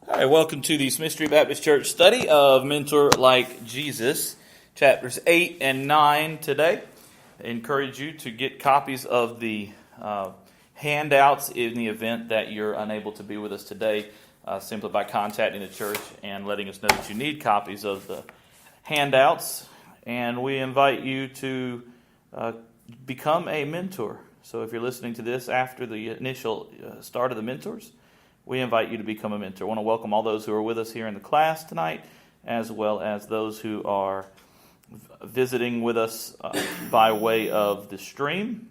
All right, welcome to the Smith Street Baptist Church study of Mentor Like Jesus, chapters 8 and 9 today. I encourage you to get copies of the handouts in the event that you're unable to be with us today, simply by contacting the church and letting us know that you need copies of the handouts. And we invite you to become a mentor. So if you're listening to this after the initial start of the mentors, we invite you to become a mentor. I want to welcome all those who are with us here in the class tonight, as well as those who are visiting with us by way of the stream.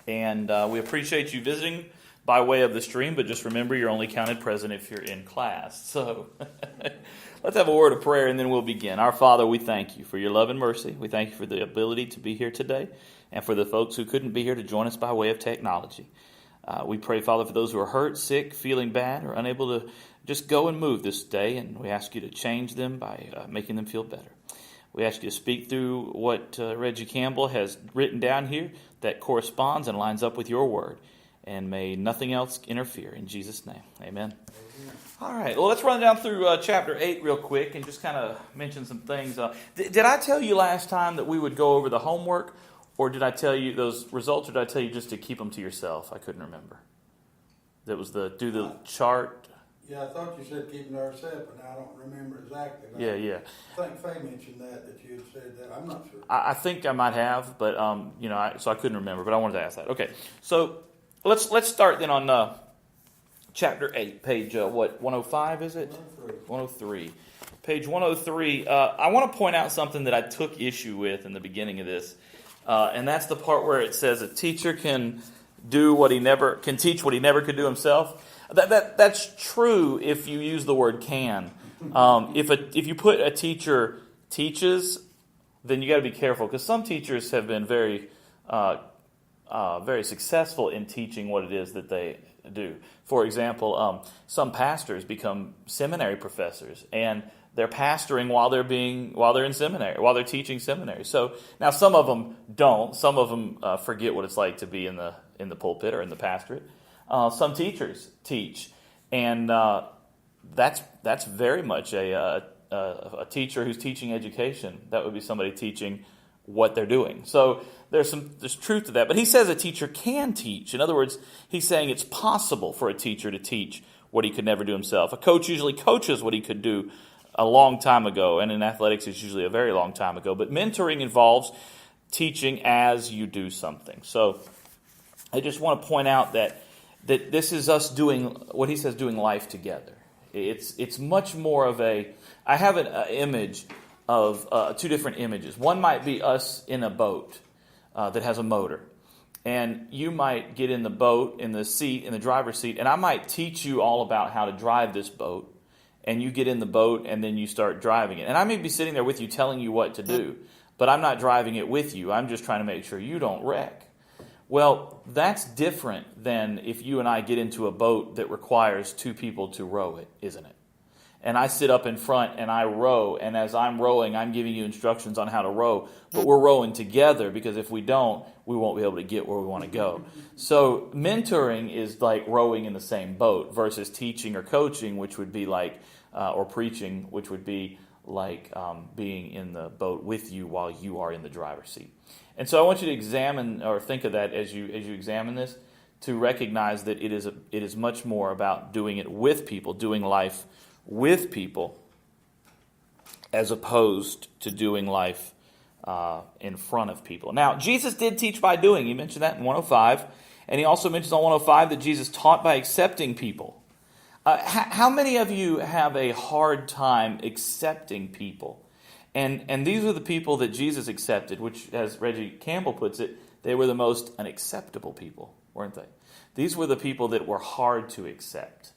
And we appreciate you visiting by way of the stream, but just remember you're only counted present if you're in class. So let's have a word of prayer and then we'll begin. Our Father, we thank you for your love and mercy. We thank you for the ability to be here today and for the folks who couldn't be here to join us by way of technology. We pray, Father, for those who are hurt, sick, feeling bad, or unable to just go and move this day, and we ask you to change them by making them feel better. We ask you to speak through what Reggie Campbell has written down here that corresponds and lines up with your word, and may nothing else interfere. In Jesus' name, amen. All right, well, let's run down through chapter 8 real quick and just kind of mention some things. Did I tell you last time that we would go over the homework? Or did I tell you those results, or did I tell you just to keep them to yourself? I couldn't remember. That was do the chart. Yeah, I thought you said keep them to ourselves, but I don't remember exactly. Yeah. I think Faye mentioned that you had said that. I'm not sure. I think I might have, but so I couldn't remember. But I wanted to ask that. Okay, so let's start then on chapter 8, page 105 is it? 103. Page 103. I want to point out something that I took issue with in the beginning of this. And that's the part where it says a teacher can teach what he never could do himself. That's true if you use the word can. If you put a teacher teaches, then you got to be careful, because some teachers have been very successful in teaching what it is that they do. For example, some pastors become seminary professors, and they're pastoring while they're in seminary, while they're teaching seminary. So now some of them don't. Some of them forget what it's like to be in the pulpit or in the pastorate. Some teachers teach, and that's very much a teacher who's teaching education. That would be somebody teaching what they're doing. So there's truth to that. But he says a teacher can teach. In other words, he's saying it's possible for a teacher to teach what he could never do himself. A coach usually coaches what he could do a long time ago, and in athletics it's usually a very long time ago. But mentoring involves teaching as you do something. So I just want to point out that this is us doing what he says, doing life together. It's much more of I have an image of two different images. One might be us in a boat that has a motor. And you might get in the boat, in the driver's seat, and I might teach you all about how to drive this boat. And you get in the boat and then you start driving it. And I may be sitting there with you telling you what to do, but I'm not driving it with you. I'm just trying to make sure you don't wreck. Well, that's different than if you and I get into a boat that requires two people to row it, isn't it? And I sit up in front and I row, and as I'm rowing, I'm giving you instructions on how to row, but we're rowing together, because if we don't, we won't be able to get where we want to go. So mentoring is like rowing in the same boat versus teaching or coaching, which would be like, or preaching, which would be like being in the boat with you while you are in the driver's seat. And so I want you to examine or think of that as you examine this, to recognize that it is much more about doing it with people, doing life with people, as opposed to doing life in front of people. Now, Jesus did teach by doing. He mentioned that in 105. And he also mentions on 105 that Jesus taught by accepting people. How many of you have a hard time accepting people? And these are the people that Jesus accepted, which, as Reggie Campbell puts it, they were the most unacceptable people, weren't they? These were the people that were hard to accept.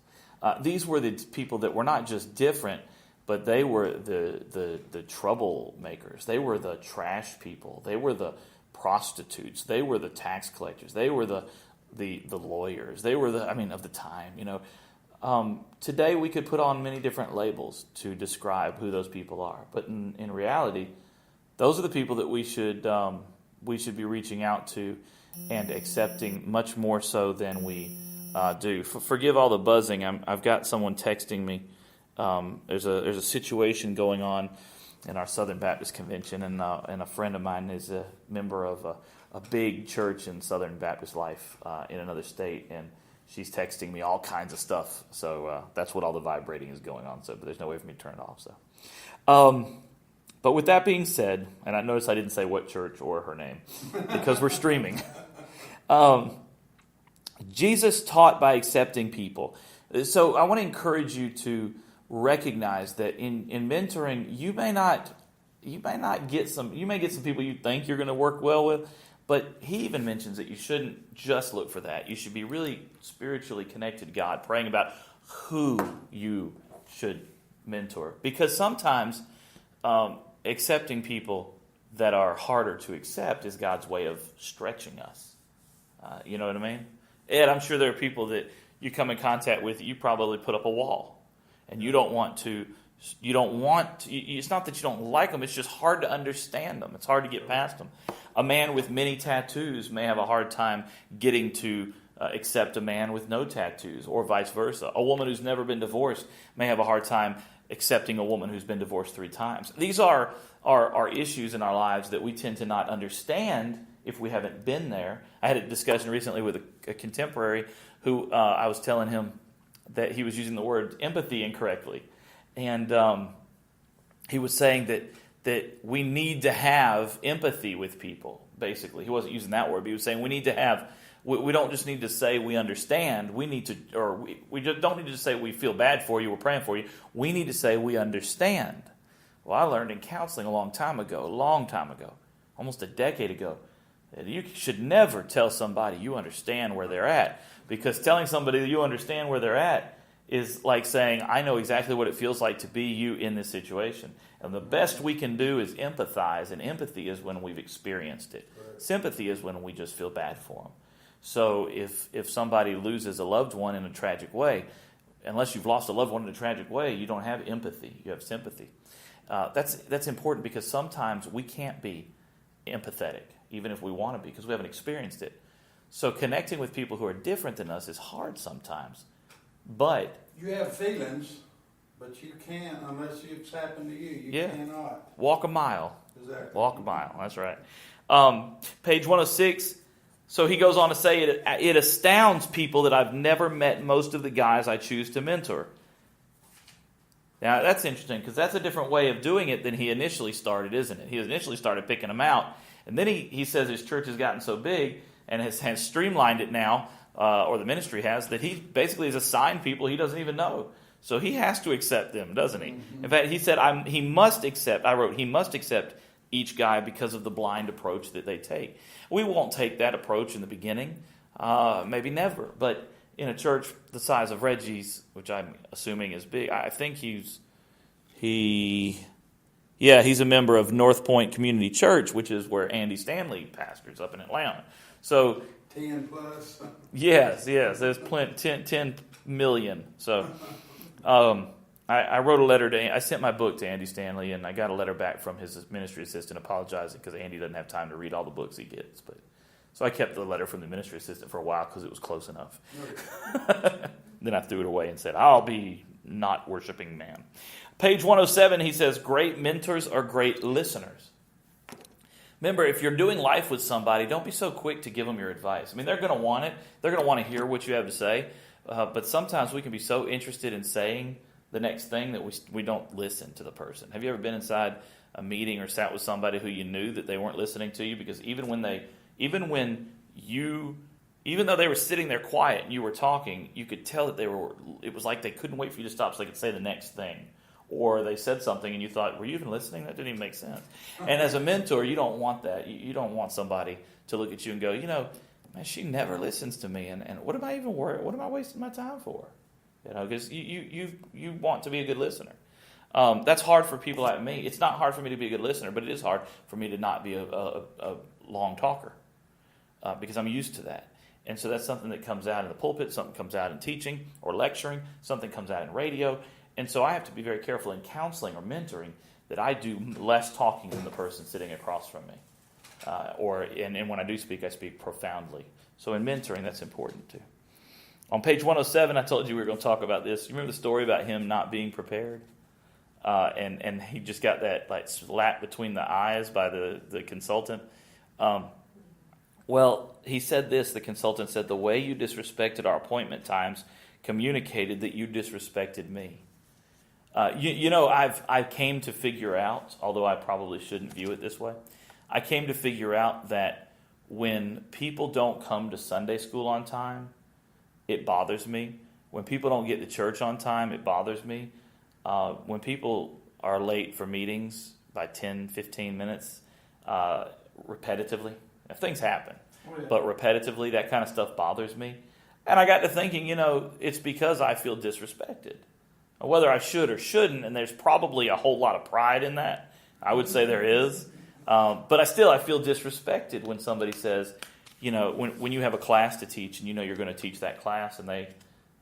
These were the people that were not just different, but they were the troublemakers. They were the trash people. They were the prostitutes. They were the tax collectors. They were the lawyers. They were of the time. Today we could put on many different labels to describe who those people are, but in reality, those are the people that we should be reaching out to and accepting much more so than we do. Forgive all the buzzing. I've got someone texting me. There's a situation going on in our Southern Baptist Convention, and a friend of mine is a member of a big church in Southern Baptist life in another state, and she's texting me all kinds of stuff. So that's what all the vibrating is going on. So, but there's no way for me to turn it off. So, but with that being said, and I noticed I didn't say what church or her name because we're streaming. Jesus taught by accepting people. So I want to encourage you to recognize that in mentoring, you may get some people you think you're going to work well with, but he even mentions that you shouldn't just look for that. You should be really spiritually connected to God, praying about who you should mentor. Because sometimes accepting people that are harder to accept is God's way of stretching us. You know what I mean? Ed, I'm sure there are people that you come in contact with, you probably put up a wall. And it's not that you don't like them, it's just hard to understand them. It's hard to get past them. A man with many tattoos may have a hard time getting to accept a man with no tattoos, or vice versa. A woman who's never been divorced may have a hard time accepting a woman who's been divorced 3 times. These are issues in our lives that we tend to not understand if we haven't been there. I had a discussion recently with a contemporary who I was telling him that he was using the word empathy incorrectly. And he was saying that we need to have empathy with people, basically. He wasn't using that word, but he was saying we don't just need to say we understand. We need to, or we just don't need to say we feel bad for you, we're praying for you. We need to say we understand. Well, I learned in counseling a long time ago, almost a decade ago, that you should never tell somebody you understand where they're at. Because telling somebody that you understand where they're at is like saying, I know exactly what it feels like to be you in this situation. And the best we can do is empathize, and empathy is when we've experienced it. Right. Sympathy is when we just feel bad for them. So if somebody loses a loved one in a tragic way, unless you've lost a loved one in a tragic way, you don't have empathy, you have sympathy. That's important because sometimes we can't be empathetic, even if we want to be, because we haven't experienced it. So connecting with people who are different than us is hard sometimes. But you have feelings, but you can't unless it's happened to you. You cannot. Walk a mile. Exactly. Walk a mile. That's right. Page 106. So he goes on to say, it astounds people that I've never met most of the guys I choose to mentor. Now, that's interesting because that's a different way of doing it than he initially started, isn't it? He initially started picking them out. And then he says his church has gotten so big and has streamlined it now, or the ministry has, that he basically has assigned people he doesn't even know. So he has to accept them, doesn't he? Mm-hmm. In fact, he said, he must accept each guy because of the blind approach that they take. We won't take that approach in the beginning, maybe never. But in a church the size of Reggie's, which I'm assuming is big, I think he's a member of North Point Community Church, which is where Andy Stanley pastors up in Atlanta. So 10 plus. Yes, there's 10 million. So I wrote a letter I sent my book to Andy Stanley, and I got a letter back from his ministry assistant apologizing because Andy doesn't have time to read all the books he gets. So I kept the letter from the ministry assistant for a while because it was close enough. Okay. Then I threw it away and said, I'll be not worshiping man. Page 107, he says, great mentors are great listeners. Remember, if you're doing life with somebody, don't be so quick to give them your advice. I mean, they're going to want it. They're going to want to hear what you have to say. But sometimes we can be so interested in saying the next thing that we don't listen to the person. Have you ever been inside a meeting or sat with somebody who you knew that they weren't listening to you? Because even though they were sitting there quiet and you were talking, you could tell that it was like they couldn't wait for you to stop so they could say the next thing. Or they said something and you thought, were you even listening? That didn't even make sense. And as a mentor, you don't want that. You don't want somebody to look at you and go, man, she never listens to me. And what am I even worried? What am I wasting my time for? Because you want to be a good listener. That's hard for people like me. It's not hard for me to be a good listener, but it is hard for me to not be a long talker because I'm used to that. And so that's something that comes out in the pulpit, something comes out in teaching or lecturing, something comes out in radio. And so I have to be very careful in counseling or mentoring that I do less talking than the person sitting across from me. And when I do speak, I speak profoundly. So in mentoring, that's important too. On page 107, I told you we were going to talk about this. You remember the story about him not being prepared? And he just got that like slap between the eyes by the consultant. Well, he said this, the consultant said, the way you disrespected our appointment times communicated that you disrespected me. I came to figure out, although I probably shouldn't view it this way, I came to figure out that when people don't come to Sunday school on time, it bothers me. When people don't get to church on time, it bothers me. When people are late for meetings by 10, 15 minutes, repetitively, if things happen, but repetitively, that kind of stuff bothers me. And I got to thinking, it's because I feel disrespected. Whether I should or shouldn't, and there's probably a whole lot of pride in that. I would say there is. But I feel disrespected when somebody says, when you have a class to teach and you're going to teach that class and they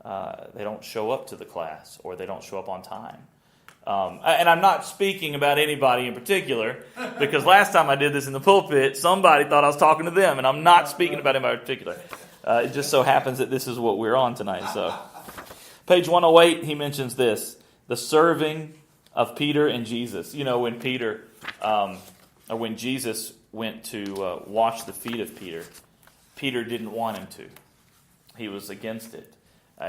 don't show up to the class or they don't show up on time. And I'm not speaking about anybody in particular because last time I did this in the pulpit, somebody thought I was talking to them, and I'm not speaking about anybody in particular. It just so happens that this is what we're on tonight. So, page 108, he mentions this, the serving of Peter and Jesus. When when Jesus went to wash the feet of Peter, Peter didn't want him to. He was against it.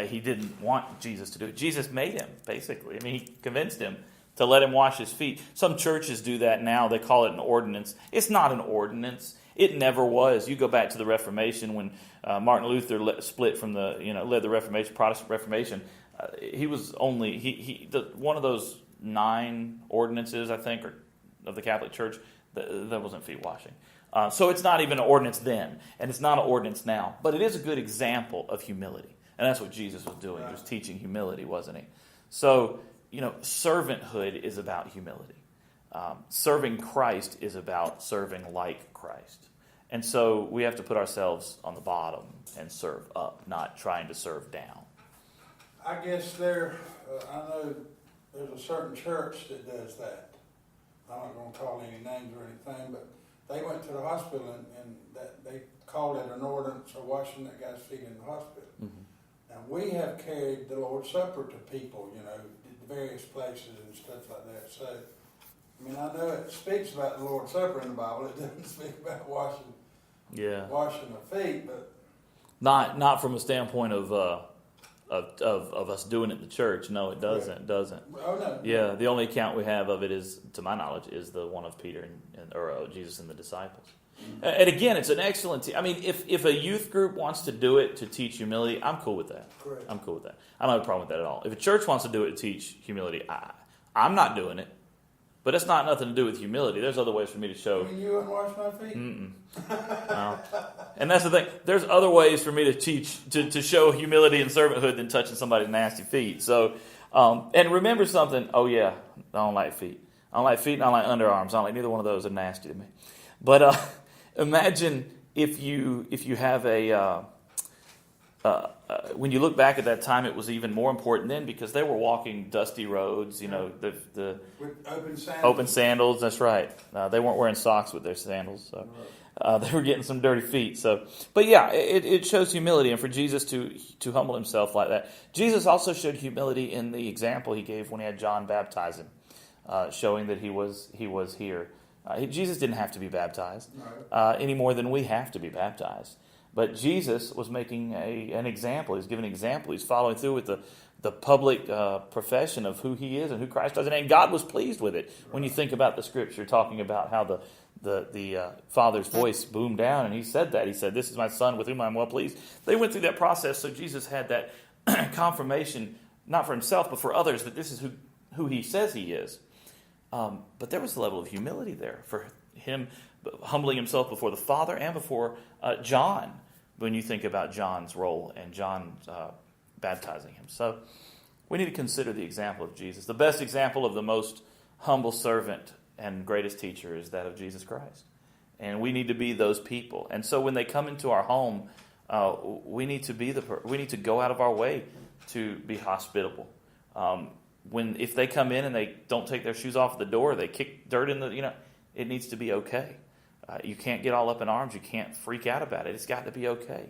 He didn't want Jesus to do it. Jesus made him, basically. He convinced him to let him wash his feet. Some churches do that now. They call it an ordinance. It's not an ordinance. It never was. You go back to the Reformation when Martin Luther split from led the Reformation, Protestant Reformation. He was only one of those 9 ordinances, I think, of the Catholic Church. That wasn't feet washing. So it's not even an ordinance then, and it's not an ordinance now. But it is a good example of humility. And that's what Jesus was doing. He was teaching humility, wasn't he? So, servanthood is about humility. Serving Christ is about serving like Christ. And so we have to put ourselves on the bottom and serve up, not trying to serve down. I guess I know there's a certain church that does that. I'm not going to call any names or anything, but they went to the hospital and they called it an ordinance of washing that guy's feet in the hospital. Mm-hmm. Now, we have carried the Lord's Supper to people, at various places and stuff like that. So, I know it speaks about the Lord's Supper in the Bible. It doesn't speak about washing the feet, but not from a standpoint of us doing it in the church. No, it doesn't. Right. It doesn't. Oh no. Yeah, the only account we have of it is, to my knowledge, is the one of Peter or Jesus and the disciples. Mm-hmm. And again, it's an excellent. If a youth group wants to do it to teach humility, I'm cool with that. Correct. I'm cool with that. I don't have a problem with that at all. If a church wants to do it to teach humility, I'm not doing it. But it's not nothing to do with humility. There's other ways for me to show. You wouldn't wash my feet? No. And that's the thing. There's other ways for me to teach, to show humility and servanthood than touching somebody's nasty feet. So, and remember something. Oh, yeah, I don't like feet. I don't like feet and I don't like underarms. I don't like neither one of those. They're nasty to me. But imagine if you have when you look back at that time, it was even more important then because they were walking dusty roads, the with open sandals. That's right. They weren't wearing socks with their sandals, so they were getting some dirty feet. So, but yeah, it shows humility, and for Jesus to humble himself like that. Jesus also showed humility in the example he gave when he had John baptize him, showing that he was here. Jesus didn't have to be baptized any more than we have to be baptized. But Jesus was making an example. He's giving an example. He's following through with the public profession of who he is and who Christ is. And God was pleased with it. When you think about the scripture talking about how the Father's voice boomed down, and he said that. He said, "This is my Son with whom I'm well pleased." They went through that process, so Jesus had that confirmation, not for himself, but for others, that this is who he says he is. But there was a level of humility there for him, humbling himself before the Father and before John, when you think about John's role and John baptizing him. So we need to consider the example of Jesus. The best example of the most humble servant and greatest teacher is that of Jesus Christ. And we need to be those people. And so when they come into our home, we need to go out of our way to be hospitable. If they come in and they don't take their shoes off at the door, they kick dirt in it needs to be okay. You can't get all up in arms. You can't freak out about it. It's got to be okay.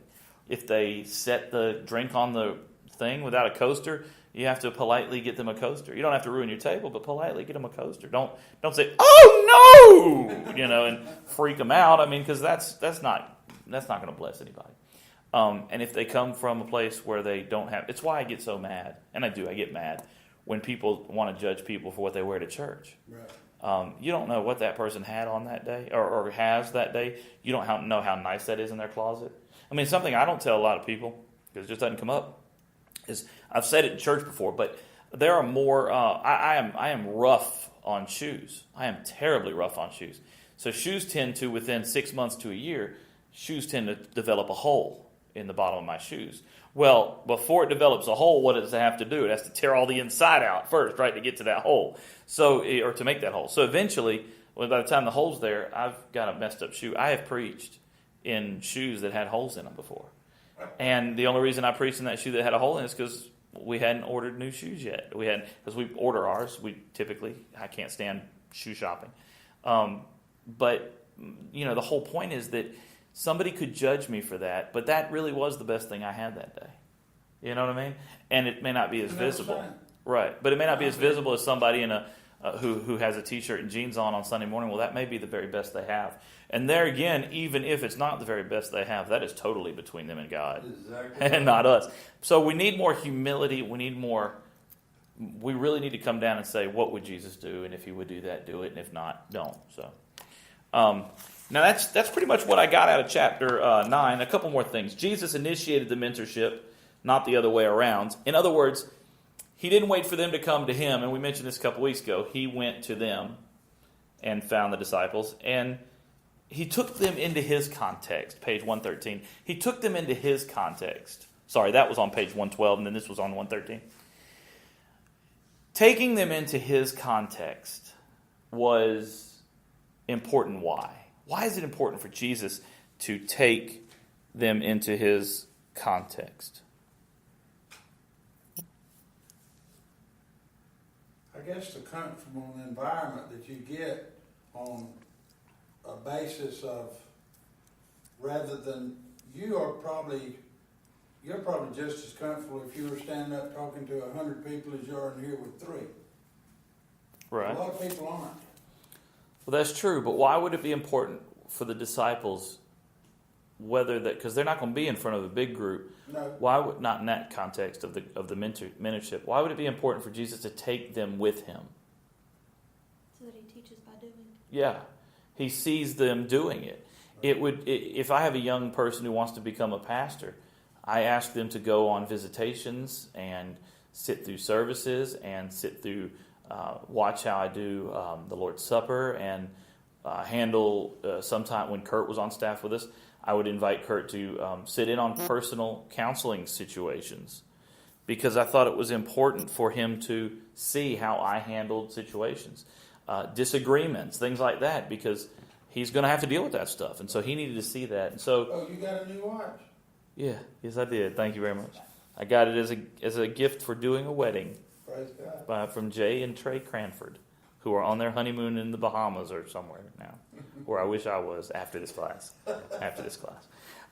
If they set the drink on the thing without a coaster, you have to politely get them a coaster. You don't have to ruin your table, but politely get them a coaster. Don't say, "Oh no," and freak them out. I mean, because that's not going to bless anybody. And if they come from a place where they don't have, it's why I get so mad, and I get mad when people want to judge people for what they wear to church. Right. You don't know what that person had on that day or has that day. You don't know how nice that is in their closet. I mean, something I don't tell a lot of people because it just doesn't come up is I've said it in church before, but there are more. I am rough on shoes. I am terribly rough on shoes. So shoes tend to, within 6 months to a year, shoes tend to develop a hole in the bottom of my shoes. Well, before it develops a hole, what does it have to do? It has to tear all the inside out first, right, to get to that hole. Or to make that hole. So eventually, by the time the hole's there, I've got a messed up shoe. I have preached in shoes that had holes in them before. And the only reason I preached in that shoe that had a hole in it is because we hadn't ordered new shoes yet. Because we order ours. I can't stand shoe shopping. But, the whole point is that somebody could judge me for that, but that really was the best thing I had that day. You know what I mean? And it may not be as visible. Right. But it may not be as visible as somebody in who has a T-shirt and jeans on Sunday morning. Well, that may be the very best they have. And there again, even if it's not the very best they have, that is totally between them and God. Exactly. And not us. So we need more humility. We really need to come down and say, what would Jesus do? And if he would do that, do it. And if not, don't. So, now that's pretty much what I got out of chapter 9. A couple more things. Jesus initiated the mentorship, not the other way around. In other words, he didn't wait for them to come to him. And we mentioned this a couple weeks ago. He went to them and found the disciples. And he took them into his context, page 113. He took them into his context. Sorry, that was on page 112, and then this was on 113. Taking them into his context was important. Why? Why is it important for Jesus to take them into his context? I guess the comfortable environment that you get on a basis of, rather than you're probably just as comfortable if you were standing up talking to 100 people as you are in here with 3. Right. A lot of people aren't. Well, that's true, but why would it be important for the disciples, because they're not going to be in front of a big group? No. Why would, not in that context of the mentorship, why would it be important for Jesus to take them with him? So that he teaches by doing. Yeah, he sees them doing it. If I have a young person who wants to become a pastor, I ask them to go on visitations and sit through services and sit through, watch how I do the Lord's Supper and handle, sometime when Kurt was on staff with us, I would invite Kurt to sit in on personal counseling situations because I thought it was important for him to see how I handled situations, disagreements, things like that, because he's going to have to deal with that stuff. And so he needed to see that. And so, oh, you got a new watch? Yeah, yes, I did. Thank you very much. I got it as a gift for doing a wedding. Praise God. From Jay and Trey Cranford, who are on their honeymoon in the Bahamas or somewhere now, where I wish I was after this class.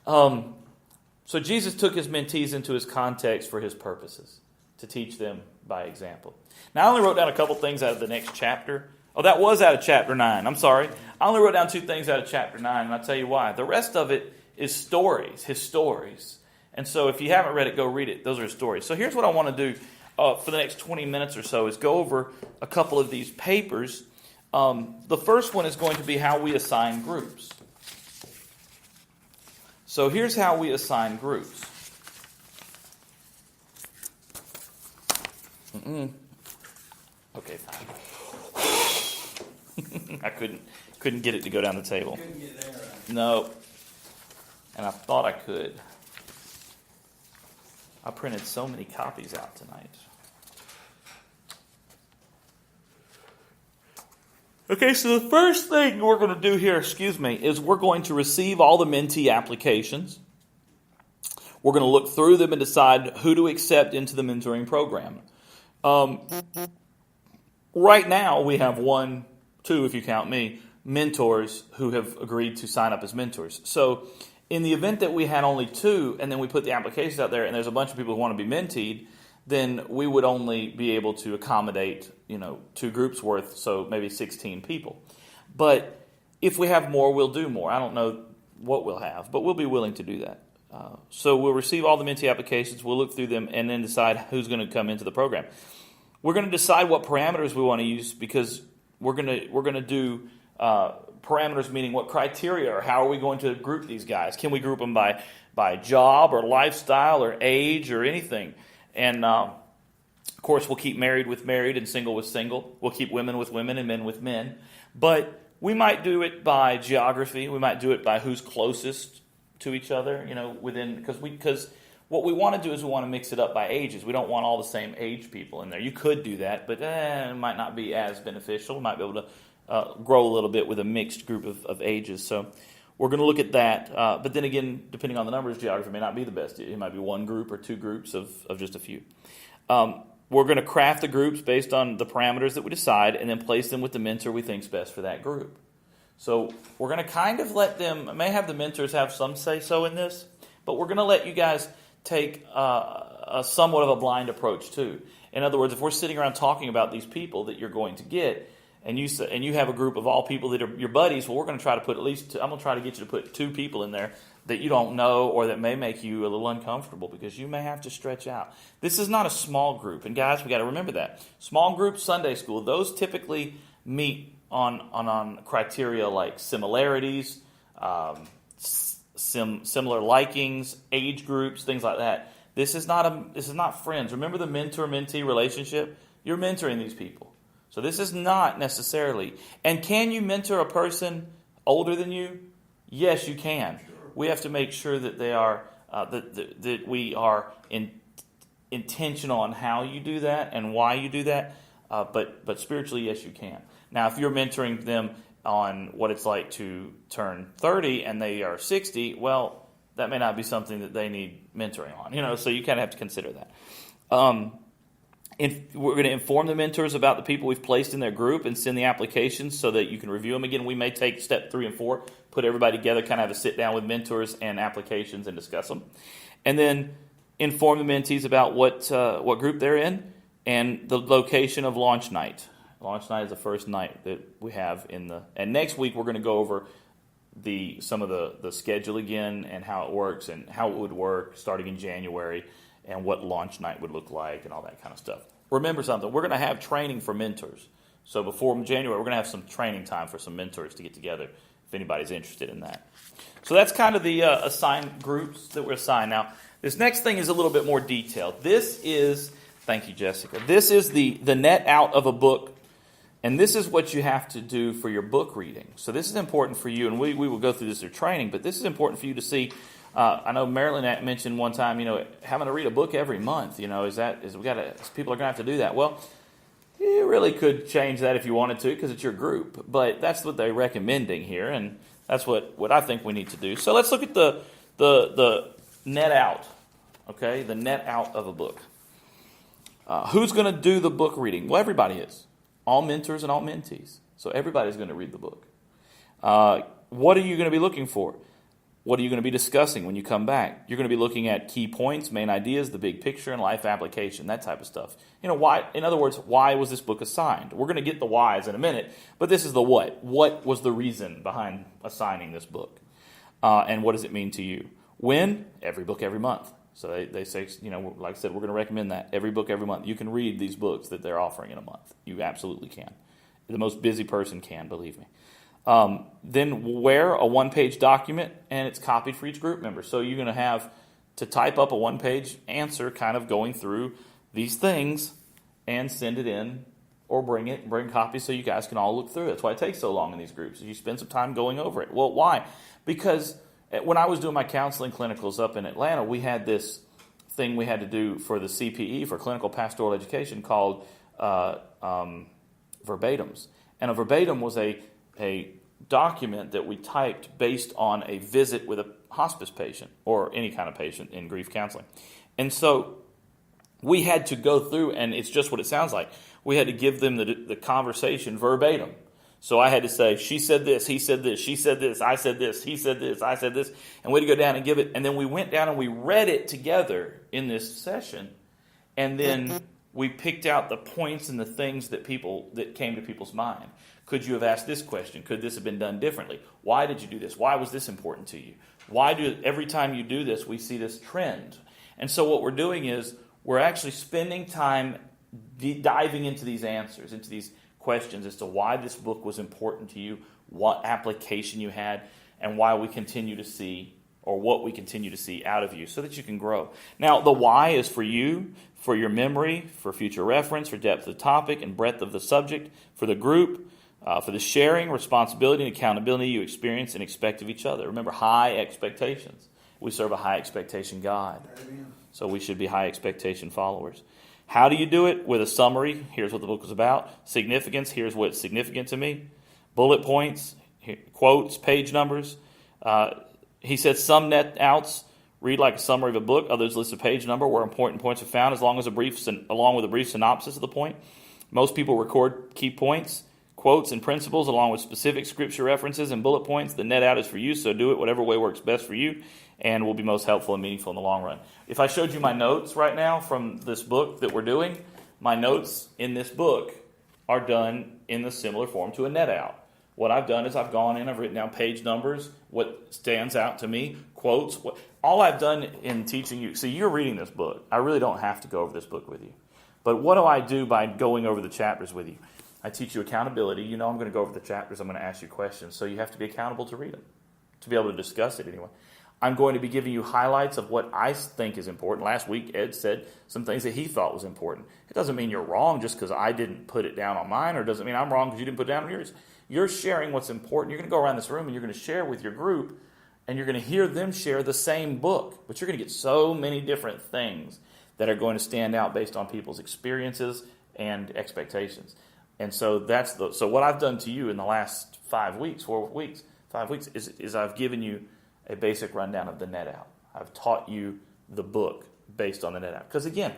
So Jesus took his mentees into his context for his purposes, to teach them by example. Now, I only wrote down a couple things out of the next chapter. Oh, that was out of chapter 9. I'm sorry. I only wrote down 2 things out of chapter 9, and I'll tell you why. The rest of it is stories, his stories. And so if you haven't read it, go read it. Those are his stories. So here's what I want to do for the next 20 minutes or so is go over a couple of these papers. The first one is going to be how we assign groups. So here's how we assign groups. Okay, fine. I couldn't get it to go down the table. Couldn't get there, right? No. And I thought I could. I printed so many copies out tonight. Okay, so the first thing we're going to do here, is we're going to receive all the mentee applications. We're going to look through them and decide who to accept into the mentoring program. Right now, we have 1, 2, if you count me, mentors who have agreed to sign up as mentors. So in the event that we had only 2, and then we put the applications out there, and there's a bunch of people who want to be menteed, then we would only be able to accommodate, 2 groups worth, so maybe 16 people. But if we have more, we'll do more. I don't know what we'll have, but we'll be willing to do that. So we'll receive all the mentee applications, we'll look through them, and then decide who's going to come into the program. We're going to decide what parameters we want to use, because we're going to do parameters, meaning what criteria, or how are we going to group these guys? Can we group them by job or lifestyle or age or anything? And of course, we'll keep married with married and single with single. We'll keep women with women and men with men. But we might do it by geography. We might do it by who's closest to each other, because what we want to do is we want to mix it up by ages. We don't want all the same age people in there. You could do that, but it might not be as beneficial. We might be able to grow a little bit with a mixed group of ages. So we're going to look at that. But then again, depending on the numbers, geography may not be the best. It might be 1 group or 2 groups of just a few. We're going to craft the groups based on the parameters that we decide, and then place them with the mentor we think is best for that group. So we're going to kind of let them, may have the mentors have some say-so in this, but we're going to let you guys take a somewhat of a blind approach too. In other words, if we're sitting around talking about these people that you're going to get, and you have a group of all people that are your buddies, well, we're going to try to put I'm going to try to get you to put 2 people in there that you don't know, or that may make you a little uncomfortable, because you may have to stretch out. This is not a small group, and guys, we got to remember that. Small group Sunday school, those typically meet on criteria like similarities, similar likings, age groups, things like that. This is not friends. Remember the mentor-mentee relationship? You're mentoring these people. So this is not necessarily. And can you mentor a person older than you? Yes, you can. Sure. We have to make sure that they are that we are intentional on how you do that and why you do that. But spiritually, yes, you can. Now, if you're mentoring them on what it's like to turn 30 and they are 60, well, that may not be something that they need mentoring on. So you kind of have to consider that. We're going to inform the mentors about the people we've placed in their group and send the applications so that you can review them. Again, we may take step 3 and 4, put everybody together, kind of have a sit down with mentors and applications and discuss them. And then inform the mentees about what group they're in and the location of launch night. Launch night is the first night that we have and next week we're going to go over some of the schedule again and how it works and how it would work starting in January and what launch night would look like and all that kind of stuff. Remember something, we're going to have training for mentors. So before January, we're going to have some training time for some mentors to get together if anybody's interested in that. So that's kind of the assigned groups that we're assigned. Now, this next thing is a little bit more detailed. This is, thank you, Jessica, this is the net out of a book. And this is what you have to do for your book reading. So this is important for you, and we will go through this through training, but this is important for you to see. I know Marilyn mentioned one time, having to read a book every month, people are going to have to do that. Well, you really could change that if you wanted to because it's your group, but that's what they're recommending here, and that's what I think we need to do. So let's look at the net out, okay, the net out of a book. Who's going to do the book reading? Well, everybody is. All mentors and all mentees. So everybody's going to read the book. What are you going to be looking for? What are you going to be discussing when you come back? You're going to be looking at key points, main ideas, the big picture, and life application, that type of stuff. Why? In other words, why was this book assigned? We're going to get the whys in a minute, but this is the what. What was the reason behind assigning this book? And what does it mean to you? When? Every book, every month. So they say, like I said, we're going to recommend that. Every book, every month. You can read these books that they're offering in a month. You absolutely can. The most busy person can, believe me. Then where? A 1-page document, and it's copied for each group member. So you're going to have to type up a 1-page answer kind of going through these things and send it in or bring copies so you guys can all look through it. That's why it takes so long in these groups. You spend some time going over it. Well, why? Because when I was doing my counseling clinicals up in Atlanta, we had this thing we had to do for the CPE, for clinical pastoral education, called verbatims. And a verbatim was a document that we typed based on a visit with a hospice patient or any kind of patient in grief counseling. And so we had to go through, and it's just what it sounds like. We had to give them the conversation verbatim. So I had to say, she said this, he said this, she said this, I said this, he said this, I said this. And we had to go down and give it. And then we went down and we read it together in this session. And then we picked out the points and the things that came to people's mind. Could you have asked this question? Could this have been done differently? Why did you do this? Why was this important to you? Every time you do this, we see this trend. And so what we're doing is we're actually spending time diving into these answers, into these questions as to why this book was important to you, what application you had, and why we continue to see, or what we continue to see out of you, so that you can grow. Now, the why is for you, for your memory, for future reference, for depth of the topic and breadth of the subject, for the group, for the sharing, responsibility, and accountability you experience and expect of each other. Remember, high expectations. We serve a high expectation God. Amen. So we should be high expectation followers. How do you do it? With a summary. Here's what the book was about. Significance. Here's what's significant to me. Bullet points, quotes, page numbers. He said some net outs read like a summary of a book. Others list a page number where important points are found, along with a brief synopsis of the point. Most people record key points, quotes, and principles, along with specific scripture references and bullet points. The net out is for you, so do it whatever way works best for you, and will be most helpful and meaningful in the long run. If I showed you my notes right now from this book that we're doing, my notes in this book are done in the similar form to a net out. What I've done is I've gone in, I've written down page numbers, what stands out to me, quotes. All I've done in teaching you, so you're reading this book. I really don't have to go over this book with you. But what do I do by going over the chapters with you? I teach you accountability. You know I'm going to go over the chapters. I'm going to ask you questions. So you have to be accountable to read them, to be able to discuss it anyway. I'm going to be giving you highlights of what I think is important. Last week, Ed said some things that he thought was important. It doesn't mean you're wrong just because I didn't put it down on mine, or it doesn't mean I'm wrong because you didn't put it down on yours. You're sharing what's important. You're going to go around this room and you're going to share with your group, and you're going to hear them share the same book. But you're going to get so many different things that are going to stand out based on people's experiences and expectations. And so so what I've done to you in the last 5 weeks is I've given you a basic rundown of the net out. I've taught you the book based on the net out. Because again,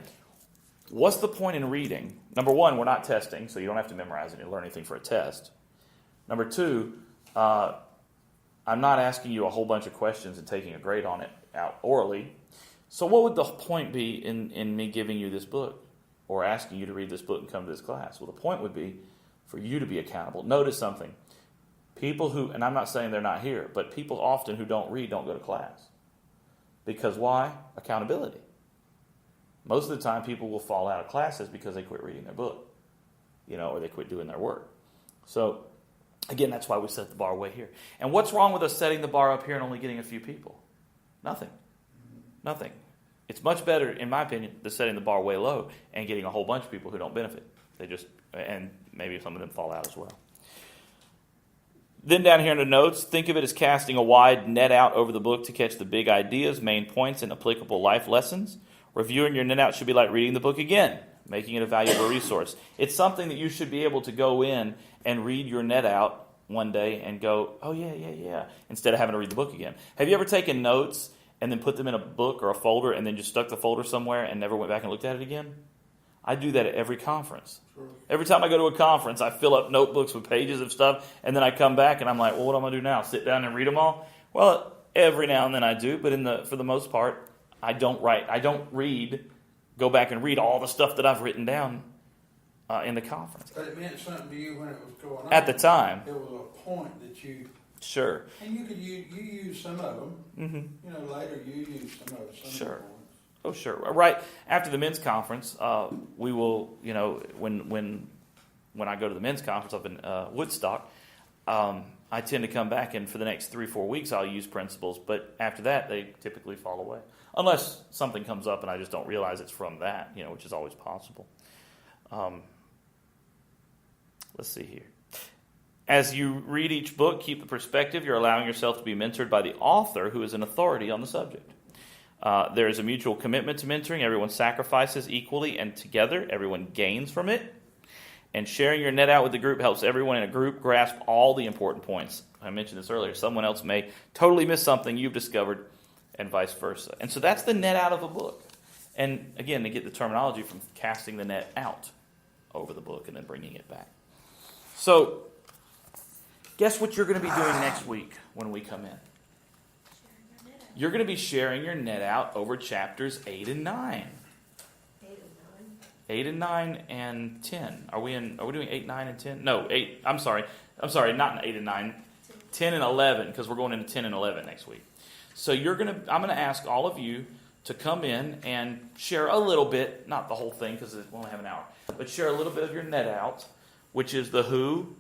what's the point in reading? Number one, we're not testing, so you don't have to memorize it and learn anything for a test. Number two, I'm not asking you a whole bunch of questions and taking a grade on it out orally. So what would the point be in me giving you this book or asking you to read this book and come to this class? Well, the point would be for you to be accountable. Notice something. People who, and I'm not saying they're not here, but people often who don't read don't go to class. Because why? Accountability. Most of the time people will fall out of classes because they quit reading their book, or they quit doing their work. So, again, that's why we set the bar way here. And what's wrong with us setting the bar up here and only getting a few people? Nothing. It's much better, in my opinion, than setting the bar way low and getting a whole bunch of people who don't benefit. And maybe some of them fall out as well. Then down here in the notes, think of it as casting a wide net out over the book to catch the big ideas, main points, and applicable life lessons. Reviewing your net out should be like reading the book again, making it a valuable resource. It's something that you should be able to go in and read your net out one day and go, oh, yeah, instead of having to read the book again. Have you ever taken notes and then put them in a book or a folder and then just stuck the folder somewhere and never went back and looked at it again? I do that at every conference. Sure. Every time I go to a conference, I fill up notebooks with pages of stuff, and then I come back and I'm like, well, what am I going to do now? Sit down and read them all? Well, every now and then I do, but for the most part, I don't go back and read all the stuff that I've written down in the conference. But it meant something to you when it was going on. At the time. It was a point that you... Sure. And you use some of them. Mm-hmm. Later you use some of them. Sure. Oh, sure. Right after the men's conference, we will, when I go to the men's conference up in Woodstock, I tend to come back, and for the next 3-4 weeks, I'll use principles. But after that, they typically fall away. Unless something comes up and I just don't realize it's from that, which is always possible. Let's see here. As you read each book, keep the perspective. You're allowing yourself to be mentored by the author, who is an authority on the subject. There is a mutual commitment to mentoring. Everyone sacrifices equally, and together everyone gains from it. And sharing your net out with the group helps everyone in a group grasp all the important points. I mentioned this earlier. Someone else may totally miss something you've discovered, and vice versa. And so that's the net out of a book. And again, to get the terminology from casting the net out over the book and then bringing it back. So Guess what you're going to be doing next week when we come in? Sharing our net out. You're going to be sharing your net out over chapters 8 and 9. 8 and 9 and 10. Are we doing 8, 9, and 10? No, 8. I'm sorry, not 8 and 9. 10 and 11, because we're going into 10 and 11 next week. So I'm going to ask all of you to come in and share a little bit, not the whole thing because we only have an hour, but share a little bit of your net out, which is the who.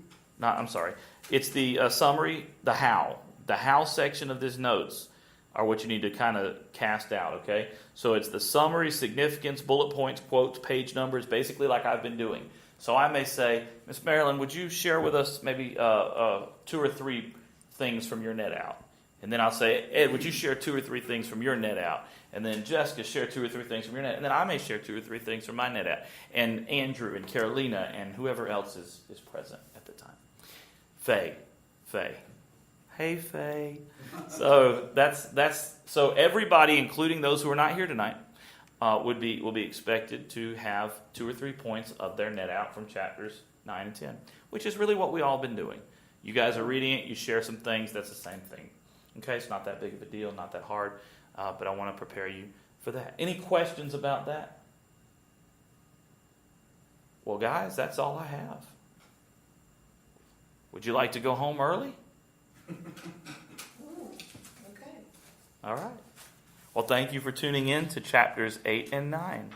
It's the summary, the how. The how section of this notes are what you need to kind of cast out, okay? So it's the summary, significance, bullet points, quotes, page numbers, basically like I've been doing. So I may say, Miss Marilyn, would you share with us maybe 2 or 3 things from your net out? And then I'll say, Ed, would you share 2 or 3 things from your net out? And then Jessica, share 2 or 3 things from your net. And then I may share 2 or 3 things from my net out. And Andrew and Carolina and whoever else is present at the time. Faye. Hey, Faye. So so everybody, including those who are not here tonight, will be expected to have 2 or 3 points of their net out from chapters 9 and 10, which is really what we all been doing. You guys are reading it. You share some things. That's the same thing. Okay, it's not that big of a deal, not that hard, but I want to prepare you for that. Any questions about that? Well, guys, that's all I have. Would you like to go home early? Okay. All right. Well, thank you for tuning in to chapters 8 and 9.